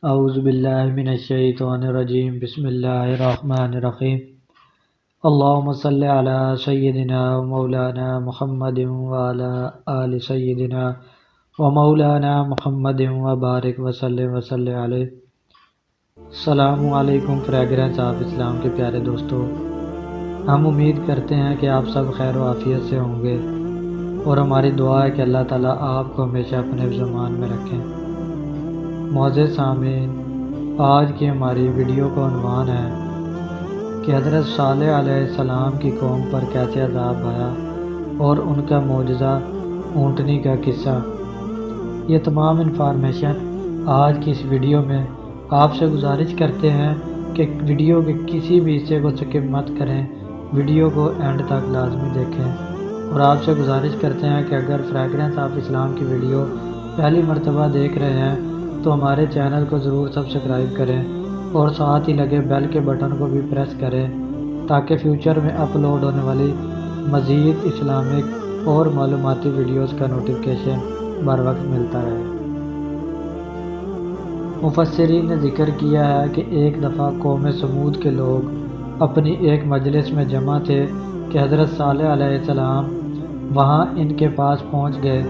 اعوذ باللہ من الشیطان الرجیم بسم اللہ الرحمن الرحیم اللہم صلی علی سیدنا و مولانا محمد وعلی آل سیدنا و مولانا محمد وبارک وسلم علیہ۔ السلام علیکم فریگرنس آف اسلام کے پیارے دوستو، ہم امید کرتے ہیں کہ آپ سب خیر و عافیت سے ہوں گے، اور ہماری دعا ہے کہ اللہ تعالیٰ آپ کو ہمیشہ اپنے زمان میں رکھیں۔ معزز سامعین، آج کی ہماری ویڈیو کا عنوان ہے کہ حضرت صالح علیہ السلام کی قوم پر کیسے عذاب آیا اور ان کا معجزہ اونٹنی کا قصہ۔ یہ تمام انفارمیشن آج کی اس ویڈیو میں آپ سے گزارش کرتے ہیں کہ ویڈیو کے کسی بھی حصے کو سکپ مت کریں، ویڈیو کو اینڈ تک لازمی دیکھیں، اور آپ سے گزارش کرتے ہیں کہ اگر فریگرنس آف اسلام کی ویڈیو پہلی مرتبہ دیکھ رہے ہیں تو ہمارے چینل کو ضرور سبسکرائب کریں اور ساتھ ہی لگے بیل کے بٹن کو بھی پریس کریں تاکہ فیوچر میں اپلوڈ ہونے والی مزید اسلامک اور معلوماتی ویڈیوز کا نوٹیفیکیشن بر وقت ملتا رہے۔ مفسرین نے ذکر کیا ہے کہ ایک دفعہ قوم سمود کے لوگ اپنی ایک مجلس میں جمع تھے کہ حضرت صالح علیہ السلام وہاں ان کے پاس پہنچ گئے۔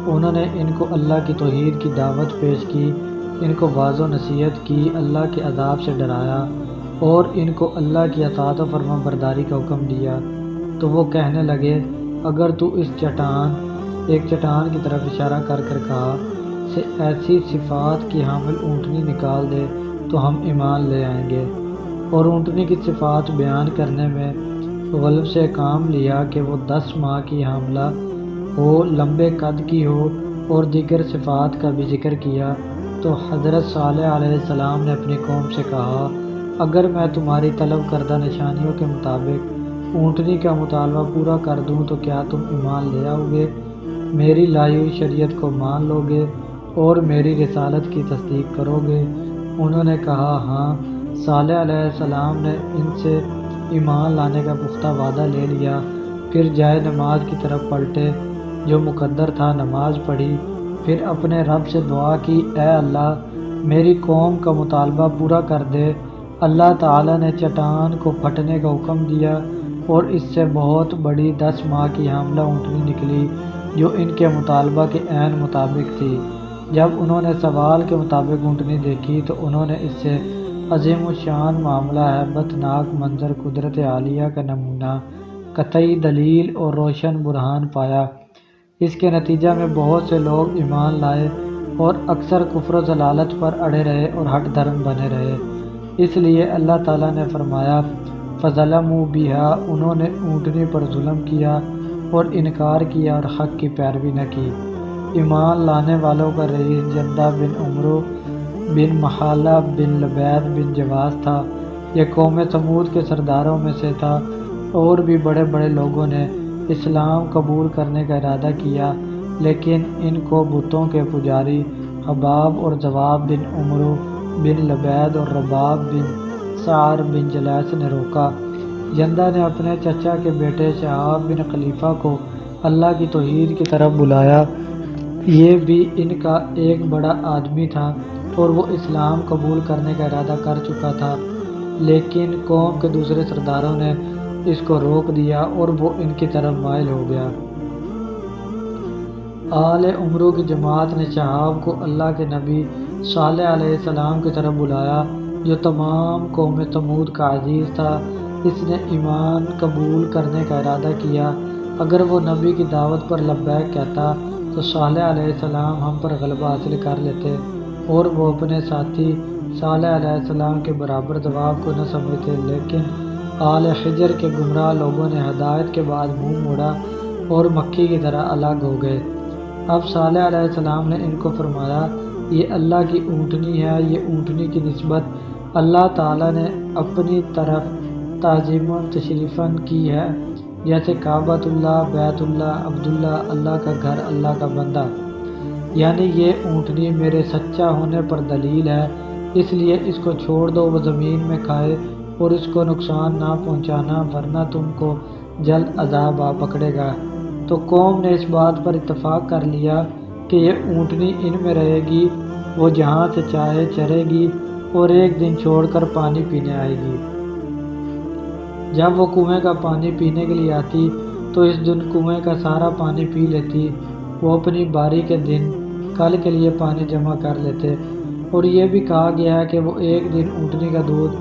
انہوں نے ان کو اللہ کی توحید کی دعوت پیش کی، ان کو واضح و نصیحت کی، اللہ کے عذاب سے ڈرایا اور ان کو اللہ کی اطاعت و فرما برداری کا حکم دیا۔ تو وہ کہنے لگے، اگر تو اس ایک چٹان کی طرف اشارہ کر کر کہا سے ایسی صفات کی حامل اونٹنی نکال دے تو ہم ایمان لے آئیں گے۔ اور اونٹنی کی صفات بیان کرنے میں غلب سے کام لیا کہ وہ 10 ماہ کی حاملہ ہو، لمبے قد کی ہو، اور دیگر صفات کا بھی ذکر کیا۔ تو حضرت صالح علیہ السلام نے اپنی قوم سے کہا، اگر میں تمہاری طلب کردہ نشانیوں کے مطابق اونٹنی کا مطالبہ پورا کر دوں تو کیا تم ایمان لے آؤ گے، میری لائی ہوئی شریعت کو مان لو گے اور میری رسالت کی تصدیق کرو گے؟ انہوں نے کہا ہاں۔ صالح علیہ السلام نے ان سے ایمان لانے کا پختہ وعدہ لے لیا، پھر جائے نماز کی طرف پلٹے، جو مقدر تھا نماز پڑھی، پھر اپنے رب سے دعا کی، اے اللہ میری قوم کا مطالبہ پورا کر دے۔ اللہ تعالیٰ نے چٹان کو پھٹنے کا حکم دیا اور اس سے بہت بڑی 10 ماہ کی حاملہ اونٹنی نکلی جو ان کے مطالبہ کے عین مطابق تھی۔ جب انہوں نے سوال کے مطابق اونٹنی دیکھی تو انہوں نے اس سے عظیم الشان معاملہ، ہیبت ناک منظر، قدرت عالیہ کا نمونہ، قطعی دلیل اور روشن برہان پایا۔ اس کے نتیجہ میں بہت سے لوگ ایمان لائے اور اکثر کفر و ضلالت پر اڑے رہے اور ہٹ دھرم بنے رہے۔ اس لیے اللہ تعالیٰ نے فرمایا، فَظَلَمُوا بِهَا، انہوں نے اونٹنی پر ظلم کیا اور انکار کیا اور حق کی پیروی نہ کی۔ ایمان لانے والوں کا رئیس جندہ بن عمرو بن محالہ بن لبید بن جواز تھا۔ یہ قوم سمود کے سرداروں میں سے تھا، اور بھی بڑے بڑے لوگوں نے اسلام قبول کرنے کا ارادہ کیا، لیکن ان کو بتوں کے پجاری حباب اور زواب بن عمرو بن لبید اور رباب بن سعر بن جلیس نے روکا۔ جندہ نے اپنے چچا کے بیٹے شہاب بن خلیفہ کو اللہ کی توحید کی طرف بلایا۔ یہ بھی ان کا ایک بڑا آدمی تھا اور وہ اسلام قبول کرنے کا ارادہ کر چکا تھا، لیکن قوم کے دوسرے سرداروں نے اس کو روک دیا اور وہ ان کی طرف مائل ہو گیا۔ آل عمرو کی جماعت نے شہاب کو اللہ کے نبی صالح علیہ السلام کی طرف بلایا، جو تمام قوم سمود کا عزیز تھا۔ اس نے ایمان قبول کرنے کا ارادہ کیا۔ اگر وہ نبی کی دعوت پر لبیک کہتا تو صالح علیہ السلام ہم پر غلبہ حاصل کر لیتے، اور وہ اپنے ساتھی صالح علیہ السلام کے برابر جواب کو نہ سمجھتے، لیکن آل حجر کے گمراہ لوگوں نے ہدایت کے بعد منہ موڑا اور مکھی کی طرح الگ ہو گئے۔ اب صالح علیہ السلام نے ان کو فرمایا، یہ اللہ کی اونٹنی ہے، یہ اونٹنی کی نسبت اللہ تعالیٰ نے اپنی طرف تعظیم و تشریفاً کی ہے، جیسے کعبۃ اللہ، بیت اللہ، عبداللہ، اللہ کا گھر، اللہ کا بندہ۔ یعنی یہ اونٹنی میرے سچا ہونے پر دلیل ہے، اس لیے اس کو چھوڑ دو، وہ زمین میں کھائے اور اس کو نقصان نہ پہنچانا، ورنہ تم کو جلد عذاب آ پکڑے گا۔ تو قوم نے اس بات پر اتفاق کر لیا کہ یہ اونٹنی ان میں رہے گی وہ جہاں سے چاہے چرے گی اور ایک دن چھوڑ کر پانی پینے آئے گی۔ جب وہ کنویں کا پانی پینے کے لیے آتی تو اس دن کنویں کا سارا پانی پی لیتی۔ وہ اپنی باری کے دن کل کے لیے پانی جمع کر لیتے۔ اور یہ بھی کہا گیا ہے کہ وہ ایک دن اونٹنی کا دودھ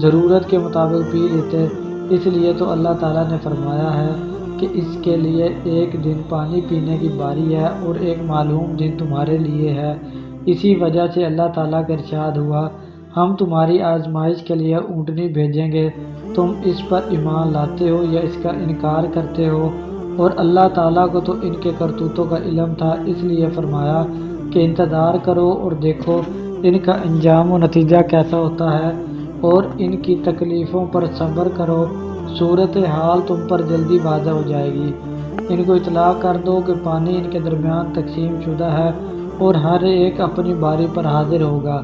ضرورت کے مطابق پی لیتے۔ اس لیے تو اللہ تعالیٰ نے فرمایا ہے کہ اس کے لیے ایک دن پانی پینے کی باری ہے اور ایک معلوم دن تمہارے لیے ہے۔ اسی وجہ سے اللہ تعالیٰ کا ارشاد ہوا، ہم تمہاری آزمائش کے لیے اونٹنی بھیجیں گے، تم اس پر ایمان لاتے ہو یا اس کا انکار کرتے ہو۔ اور اللہ تعالیٰ کو تو ان کے کرتوتوں کا علم تھا، اس لیے فرمایا کہ انتظار کرو اور دیکھو ان کا انجام و نتیجہ کیسا ہوتا ہے، اور ان کی تکلیفوں پر صبر کرو، صورتحال تم پر جلدی واضح ہو جائے گی۔ ان کو اطلاع کر دو کہ پانی ان کے درمیان تقسیم شدہ ہے اور ہر ایک اپنی باری پر حاضر ہوگا۔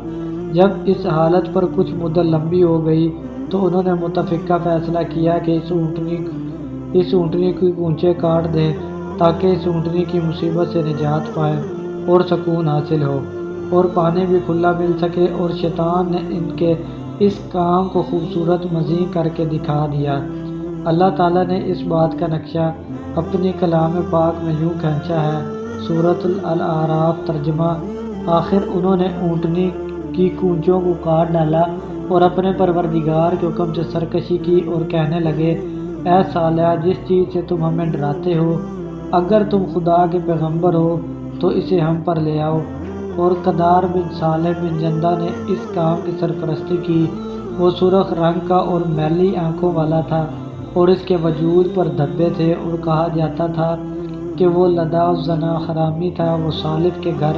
جب اس حالت پر کچھ مدت لمبی ہو گئی تو انہوں نے متفقہ فیصلہ کیا کہ اس اونٹنی کی کونچیں کاٹ دیں تاکہ اس اونٹنی کی مصیبت سے نجات پائیں اور سکون حاصل ہو اور پانی بھی کھلا مل سکے۔ اور شیطان نے ان کے اس کام کو خوبصورت مزیں کر کے دکھا دیا۔ اللہ تعالیٰ نے اس بات کا نقشہ اپنی کلام پاک میں یوں کھینچا ہے، سورۃ الاعراف ترجمہ۔ آخر انہوں نے اونٹنی کی کونچوں کو کاٹ ڈالا اور اپنے پروردگار کے حکم سے سرکشی کی اور کہنے لگے، اے صالح، جس چیز سے تم ہمیں ڈراتے ہو، اگر تم خدا کے پیغمبر ہو تو اسے ہم پر لے آؤ۔ اور قدار بن صالح بن جندہ نے اس کام کی سرپرستی کی۔ وہ سرخ رنگ کا اور میلی آنکھوں والا تھا اور اس کے وجود پر دھبے تھے، اور کہا جاتا تھا کہ وہ لدا الزنا حرامی تھا۔ وہ صالح کے گھر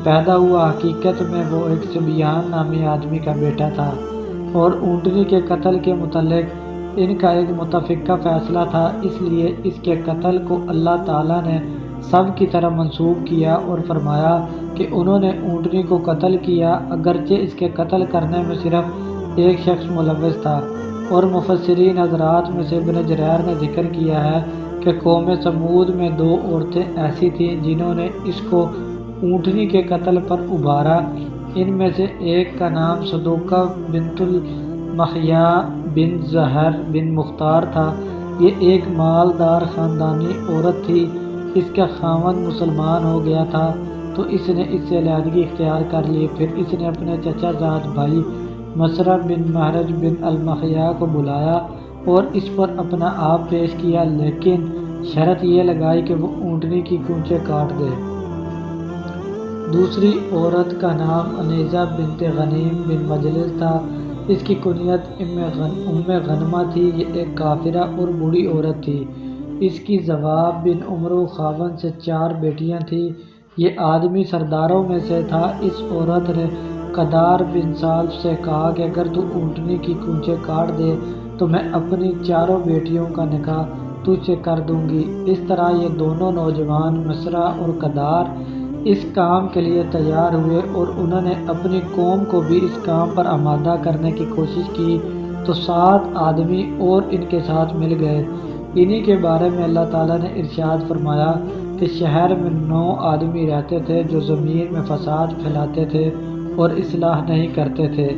پیدا ہوا، حقیقت میں وہ ایک سبیان نامی آدمی کا بیٹا تھا، اور اونٹنی کے قتل کے متعلق ان کا ایک متفقہ فیصلہ تھا، اس لیے اس کے قتل کو اللہ تعالیٰ نے سب کی طرح منسوب کیا اور فرمایا کہ انہوں نے اونٹنی کو قتل کیا، اگرچہ اس کے قتل کرنے میں صرف ایک شخص ملوث تھا۔ اور مفسرین حضرات میں سے ابن جریر نے ذکر کیا ہے کہ قوم سمود میں 2 عورتیں ایسی تھیں جنہوں نے اس کو اونٹنی کے قتل پر ابھارا۔ ان میں سے ایک کا نام صدوقہ بنت المحیا بن زہر بن مختار تھا۔ یہ ایک مالدار خاندانی عورت تھی۔ اس کا خاوند مسلمان ہو گیا تھا تو اس نے اس سے علیحدگی اختیار کر لی۔ پھر اس نے اپنے چچا زاد بھائی مسرہ بن مہرج بن المحیا کو بلایا اور اس پر اپنا آپ پیش کیا، لیکن شرط یہ لگائی کہ وہ اونٹنی کی کونچیں کاٹ دے۔ دوسری عورت کا نام انیزہ بنت غنیم بن مجلس تھا۔ اس کی کنیت ام غنمہ تھی۔ یہ ایک کافرہ اور بوڑھی عورت تھی۔ اس کی زواب بن عمرو خاوند سے 4 بیٹیاں تھیں۔ یہ آدمی سرداروں میں سے تھا۔ اس عورت نے قدار بن صالف سے کہا کہ اگر تو اونٹنی کی کونچیں کاٹ دے تو میں اپنی 4 بیٹیوں کا نکاح تجھ سے کر دوں گی۔ اس طرح یہ دونوں نوجوان مسرہ اور قدار اس کام کے لیے تیار ہوئے، اور انہوں نے اپنی قوم کو بھی اس کام پر آمادہ کرنے کی کوشش کی تو 7 آدمی اور ان کے ساتھ مل گئے۔ انہی کے بارے میں اللہ تعالیٰ نے ارشاد فرمایا کہ شہر میں 9 آدمی رہتے تھے جو زمین میں فساد پھیلاتے تھے اور اصلاح نہیں کرتے تھے۔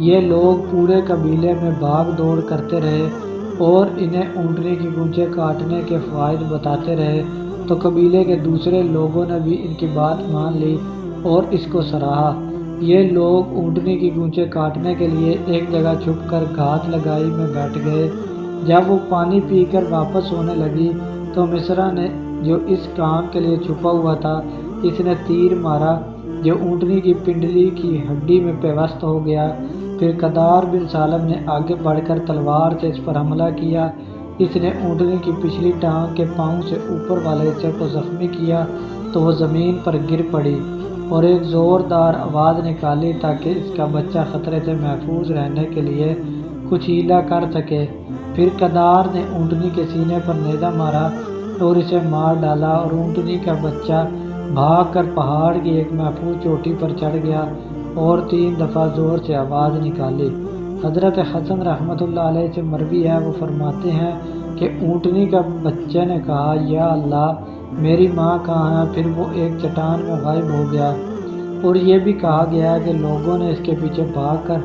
یہ لوگ پورے قبیلے میں بھاگ دوڑ کرتے رہے اور انہیں اونٹنی کی کونچیں کاٹنے کے فوائد بتاتے رہے، تو قبیلے کے دوسرے لوگوں نے بھی ان کی بات مان لی اور اس کو سراہا۔ یہ لوگ اونٹنی کی کونچیں کاٹنے کے لیے ایک جگہ چھپ کر گھات لگائی میں بیٹھ گئے۔ جب وہ پانی پی کر واپس ہونے لگی تو مسرہ نے، جو اس کام کے لیے چھپا ہوا تھا، اس نے تیر مارا جو اونٹنی کی پنڈلی کی ہڈی میں پیوست ہو گیا۔ پھر قدار بن صالح نے آگے بڑھ کر تلوار سے اس پر حملہ کیا۔ اس نے اونٹنی کی پچھلی ٹانگ کے پاؤں سے اوپر والے حصے کو زخمی کیا تو وہ زمین پر گر پڑی اور ایک زوردار آواز نکالی تاکہ اس کا بچہ خطرے سے محفوظ رہنے کے لیے کچھ ہیلا کر سکے۔ پھر قدار نے اونٹنی کے سینے پر نیزہ مارا اور اسے مار ڈالا، اور اونٹنی کا بچہ بھاگ کر پہاڑ کی ایک محفوظ چوٹی پر چڑھ گیا اور 3 دفعہ زور سے آواز نکالی۔ حضرت حسن رحمۃ اللہ علیہ سے مروی ہے، وہ فرماتے ہیں کہ اونٹنی کا بچے نے کہا، یا اللہ، میری ماں کہاں ہے؟ پھر وہ ایک چٹان میں غائب ہو گیا۔ اور یہ بھی کہا گیا ہے کہ لوگوں نے اس کے پیچھے بھاگ کر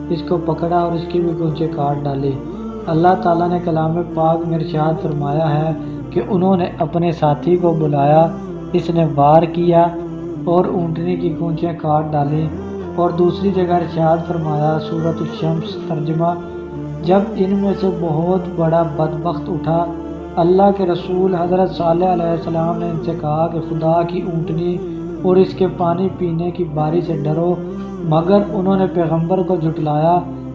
اس کو پکڑا اور اس کی بھی گونچیں کاٹ ڈالی۔ اللہ تعالیٰ نے کلام پاک میں ارشاد فرمایا ہے کہ انہوں نے اپنے ساتھی کو بلایا، اس نے وار کیا اور اونٹنی کی گونچیں کاٹ ڈالیں۔ اور دوسری جگہ ارشاد فرمایا، سورۃ الشمس ترجمہ، جب ان میں سے بہت بڑا بدبخت اٹھا، اللہ کے رسول حضرت صالح علیہ السلام نے ان سے کہا کہ خدا کی اونٹنی اور اس کے پانی پینے کی باری سے ڈرو، مگر انہوں نے پیغمبر کو جھٹلایا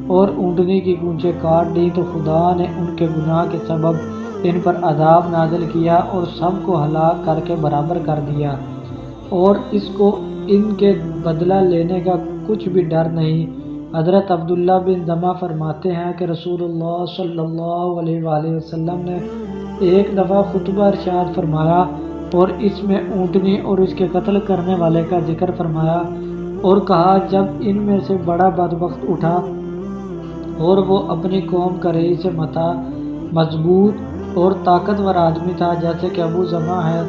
اور اونٹنی کی گونچیں کاٹ دی تو خدا نے ان کے گناہ کے سبب ان پر عذاب نازل کیا اور سب کو ہلاک کر کے برابر کر دیا، اور اس کو ان کے بدلہ لینے کا کچھ بھی ڈر نہیں۔ حضرت عبداللہ بن زمعہ فرماتے ہیں کہ رسول اللہ صلی اللہ علیہ وآلہ وسلم نے ایک دفعہ خطبہ ارشاد فرمایا اور اس میں اونٹنی اور اس کے قتل کرنے والے کا ذکر فرمایا اور کہا، جب ان میں سے بڑا بدبخت اٹھا اور وہ اپنی قوم کا رئیس متا، مضبوط اور طاقتور آدمی تھا جیسے کہ ابو زمعہ ہے۔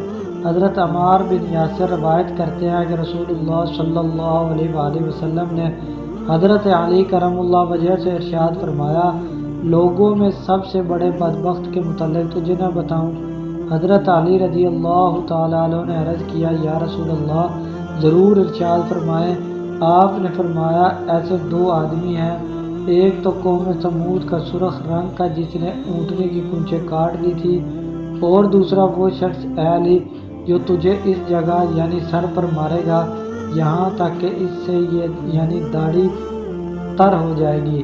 حضرت عمار بن یاسر روایت کرتے ہیں کہ رسول اللہ صلی اللہ علیہ وآلہ وسلم نے حضرت علی کرم اللہ وجہ سے ارشاد فرمایا، لوگوں میں سب سے بڑے بدبخت کے متعلق تجھے نہ بتاؤں؟ حضرت علی رضی اللہ تعالیٰ عنہ نے عرض کیا، یا رسول اللہ ضرور، ارشاد فرمائیں۔ آپ نے فرمایا، ایسے دو آدمی ہیں، ایک تو قوم سمود کا سرخ رنگ کا جس نے اونٹنی کی گونچیں کاٹ دی تھی، اور دوسرا وہ شخص اے علی جو تجھے اس جگہ یعنی سر پر مارے گا یہاں تک کہ اس سے یہ یعنی داڑھی تر ہو جائے گی۔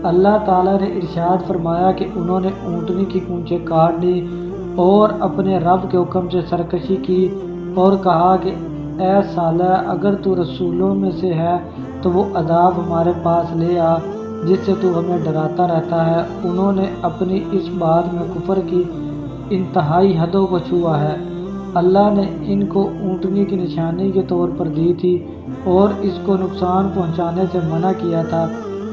اللہ تعالیٰ نے ارشاد فرمایا کہ انہوں نے اونٹنی کی گونچیں کاٹ دی اور اپنے رب کے حکم سے سرکشی کی اور کہا کہ اے صالح، اگر تو رسولوں میں سے ہے تو وہ عذاب ہمارے پاس لے آ جس سے تو ہمیں ڈراتا رہتا ہے۔ انہوں نے اپنی اس بات میں کفر کی انتہائی حدوں کو چھوا ہے۔ اللہ نے ان کو اونٹنی کی نشانی کے طور پر دی تھی اور اس کو نقصان پہنچانے سے منع کیا تھا،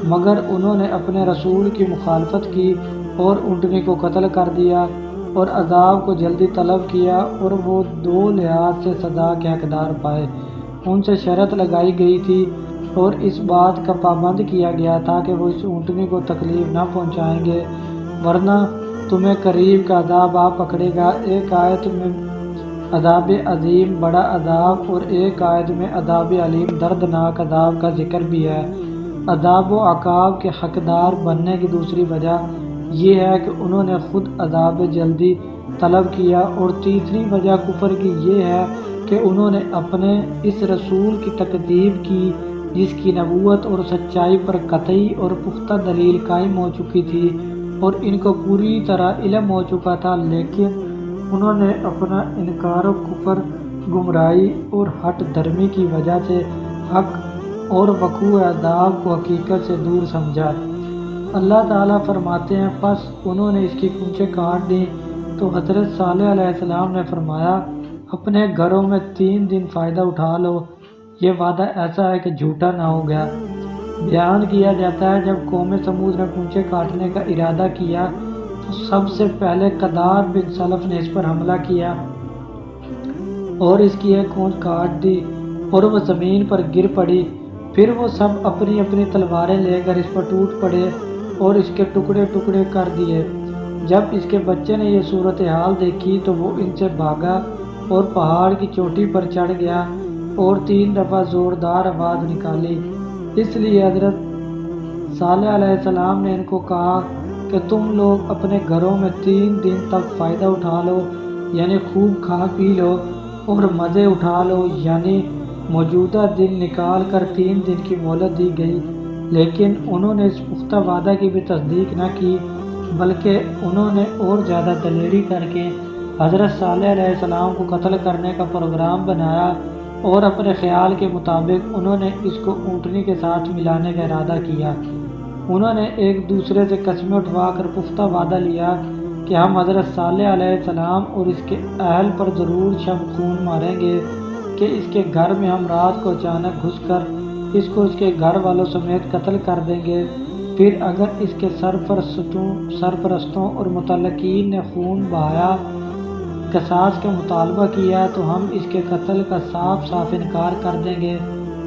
مگر انہوں نے اپنے رسول کی مخالفت کی اور اونٹنی کو قتل کر دیا اور عذاب کو جلدی طلب کیا، اور وہ دو لحاظ سے سزا کے حقدار پائے۔ ان سے شرط لگائی گئی تھی اور اس بات کا پابند کیا گیا تھا کہ وہ اس اونٹنی کو تکلیف نہ پہنچائیں گے، ورنہ تمہیں قریب کا عذاب آ پکڑے گا۔ ایک آیت میں عذاب عظیم بڑا عذاب اور ایک آیت میں عذاب علیم دردناک عذاب کا ذکر بھی ہے۔ عذاب و عقاب کے حقدار بننے کی دوسری وجہ یہ ہے کہ انہوں نے خود عذاب جلدی طلب کیا، اور تیسری وجہ کفر کی یہ ہے کہ انہوں نے اپنے اس رسول کی تکذیب کی جس کی نبوت اور سچائی پر قطعی اور پختہ دلیل قائم ہو چکی تھی اور ان کو پوری طرح علم ہو چکا تھا، لیکن انہوں نے اپنا انکار و کفر، گمراہی اور ہٹ دھرمی کی وجہ سے حق اور وقوع عذاب کو حقیقت سے دور سمجھا۔ اللہ تعالیٰ فرماتے ہیں، پس انہوں نے اس کی گونچیں کاٹ دیں تو حضرت صالح علیہ السلام نے فرمایا، اپنے گھروں میں 3 دن فائدہ اٹھا لو، یہ وعدہ ایسا ہے کہ جھوٹا نہ ہو گیا۔ بیان کیا جاتا ہے جب قوم سمود نے گونچیں کاٹنے کا ارادہ کیا تو سب سے پہلے قدار بن سلف نے اس پر حملہ کیا اور اس کی ایک گونچ کاٹ دی اور وہ زمین پر گر پڑی۔ پھر وہ سب اپنی اپنی تلواریں لے کر اس پر ٹوٹ پڑے اور اس کے ٹکڑے ٹکڑے کر دیے۔ جب اس کے بچے نے یہ صورتحال دیکھی تو وہ ان سے بھاگا اور پہاڑ کی چوٹی پر چڑھ گیا اور 3 دفعہ زوردار آواز نکالی۔ اس لیے حضرت صالح علیہ السلام نے ان کو کہا کہ تم لوگ اپنے گھروں میں 3 دن تک فائدہ اٹھا لو، یعنی خوب کھا پی لو اور مزے اٹھا لو، یعنی موجودہ دن نکال کر 3 دن کی مہلت دی گئی، لیکن انہوں نے اس پختہ وعدہ کی بھی تصدیق نہ کی، بلکہ انہوں نے اور زیادہ دلیری کر کے حضرت صالح علیہ السلام کو قتل کرنے کا پروگرام بنایا اور اپنے خیال کے مطابق انہوں نے اس کو اونٹنی کے ساتھ ملانے کا ارادہ کیا۔ انہوں نے ایک دوسرے سے قسمیں اٹھوا کر پختہ وعدہ لیا کہ ہم حضرت صالح علیہ السلام اور اس کے اہل پر ضرور شب خون ماریں گے کہ اس کے گھر میں ہم رات کو اچانک گھس کر اس کو اس کے گھر والوں سمیت قتل کر دیں گے، پھر اگر اس کے سرپرستوں اور متعلقین نے خون بہایا، قصاص کا مطالبہ کیا تو ہم اس کے قتل کا صاف صاف انکار کر دیں گے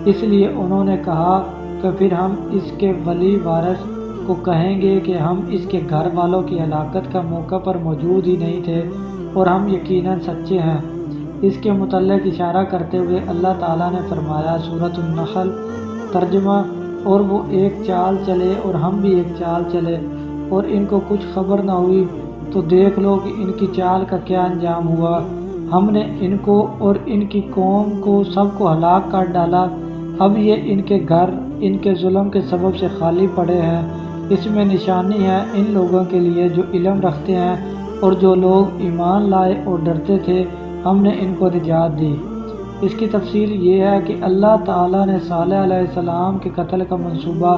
اس لیے انہوں نے کہا کہ پھر ہم اس کے ولی وارث کو کہیں گے کہ ہم اس کے گھر والوں کی ہلاکت کا موقع پر موجود ہی نہیں تھے اور ہم یقیناً سچے ہیں۔ اس کے متعلق اشارہ کرتے ہوئے اللہ تعالیٰ نے فرمایا، سورۃ النحل، ترجمہ، اور وہ ایک چال چلے اور ہم بھی ایک چال چلے اور ان کو کچھ خبر نہ ہوئی تو دیکھ لو کہ ان کی چال کا کیا انجام ہوا۔ ہم نے ان کو اور ان کی قوم کو سب کو ہلاک کر ڈالا، اب یہ ان کے گھر ان کے ظلم کے سبب سے خالی پڑے ہیں۔ اس میں نشانی ہے ان لوگوں کے لیے جو علم رکھتے ہیں اور جو لوگ ایمان لائے اور ڈرتے تھے، ہم نے ان کو نجات دی۔ اس کی تفصیل یہ ہے کہ اللہ تعالیٰ نے صالح علیہ السلام کے قتل کا منصوبہ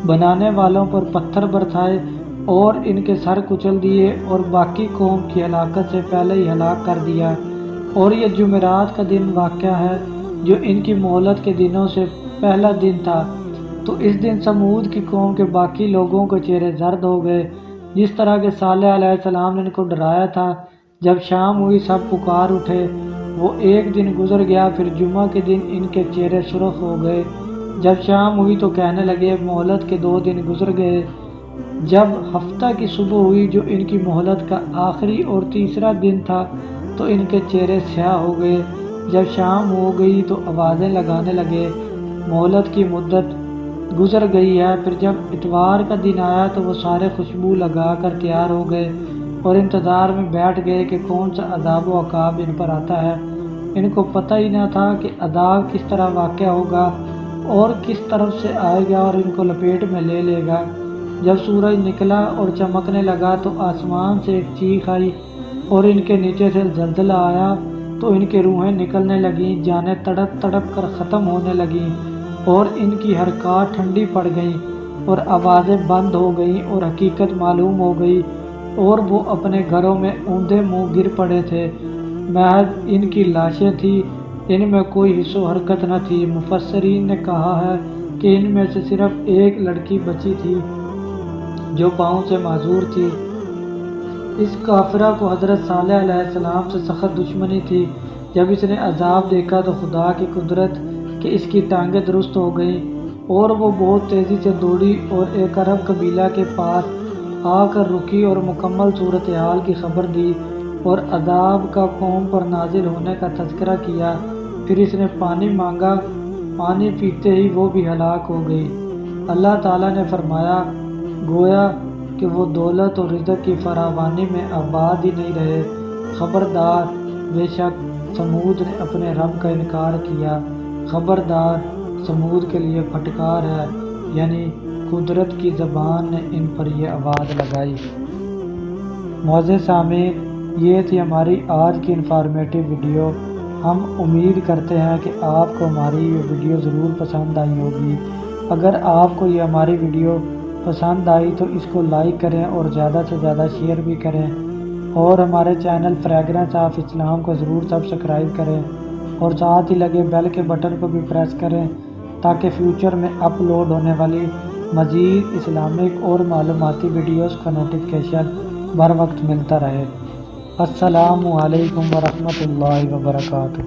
بنانے والوں پر پتھر برسائے اور ان کے سر کچل دیے اور باقی قوم کی ہلاکت سے پہلے ہی ہلاک کر دیا۔ اور یہ جمعرات کا دن واقعہ ہے جو ان کی مہلت کے دنوں سے پہلا دن تھا۔ تو اس دن سمود کی قوم کے باقی لوگوں کے چہرے زرد ہو گئے، جس طرح کہ صالح علیہ السلام نے ان کو ڈرایا تھا۔ جب شام ہوئی سب پکار اٹھے، وہ ایک دن گزر گیا، پھر جمعہ کے دن ان کے چہرے سرخ ہو گئے۔ جب شام ہوئی تو کہنے لگے مہلت کے 2 دن گزر گئے۔ جب ہفتہ کی صبح ہوئی جو ان کی مہلت کا آخری اور تیسرا دن تھا تو ان کے چہرے سیاہ ہو گئے۔ جب شام ہو گئی تو آوازیں لگانے لگے مہلت کی مدت گزر گئی ہے۔ پھر جب اتوار کا دن آیا تو وہ سارے خوشبو لگا کر تیار ہو گئے اور انتظار میں بیٹھ گئے کہ کون سا عذاب و عقاب ان پر آتا ہے۔ ان کو پتہ ہی نہ تھا کہ عذاب کس طرح واقع ہوگا اور کس طرف سے آئے گا اور ان کو لپیٹ میں لے لے گا۔ جب سورج نکلا اور چمکنے لگا تو آسمان سے ایک چیخ آئی اور ان کے نیچے سے زلزلہ آیا تو ان کی روحیں نکلنے لگیں، جانیں تڑپ تڑپ کر ختم ہونے لگیں اور ان کی حرکات ٹھنڈی پڑ گئیں اور آوازیں بند ہو گئیں اور حقیقت معلوم ہو گئی اور وہ اپنے گھروں میں اوندے منہ گر پڑے تھے۔ محض ان کی لاشیں تھیں، ان میں کوئی حس و حرکت نہ تھی۔ مفسرین نے کہا ہے کہ ان میں سے صرف ایک لڑکی بچی تھی جو پاؤں سے معذور تھی۔ اس کافرہ کو حضرت صالح علیہ السلام سے سخت دشمنی تھی۔ جب اس نے عذاب دیکھا تو خدا کی قدرت کہ اس کی ٹانگیں درست ہو گئیں اور وہ بہت تیزی سے دوڑی اور ایک عرب قبیلہ کے پاس آ کر رکی اور مکمل صورتحال کی خبر دی اور عذاب کا قوم پر نازل ہونے کا تذکرہ کیا۔ پھر اس نے پانی مانگا، پانی پیتے ہی وہ بھی ہلاک ہو گئی۔ اللہ تعالیٰ نے فرمایا، گویا کہ وہ دولت اور رزق کی فراوانی میں آباد ہی نہیں رہے۔ خبردار، بے شک سمود نے اپنے رب کا انکار کیا۔ خبردار، سمود کے لیے پھٹکار ہے، یعنی قدرت کی زبان نے ان پر یہ آواز لگائی۔ معزز سامعین، یہ تھی ہماری آج کی انفارمیٹو ویڈیو۔ ہم امید کرتے ہیں کہ آپ کو ہماری یہ ویڈیو ضرور پسند آئی ہوگی۔ اگر آپ کو یہ ہماری ویڈیو پسند آئی تو اس کو لائک کریں اور زیادہ سے زیادہ شیئر بھی کریں اور ہمارے چینل فریگرنس آف اسلام کو ضرور سبسکرائب کریں اور ساتھ ہی لگے بیل کے بٹن کو بھی پریس کریں تاکہ فیوچر میں اپلوڈ ہونے والی مزید اسلامک اور معلوماتی ویڈیوز کا نوٹیفیکیشن بر وقت ملتا رہے۔ السلام علیکم ورحمۃ اللہ وبرکاتہ۔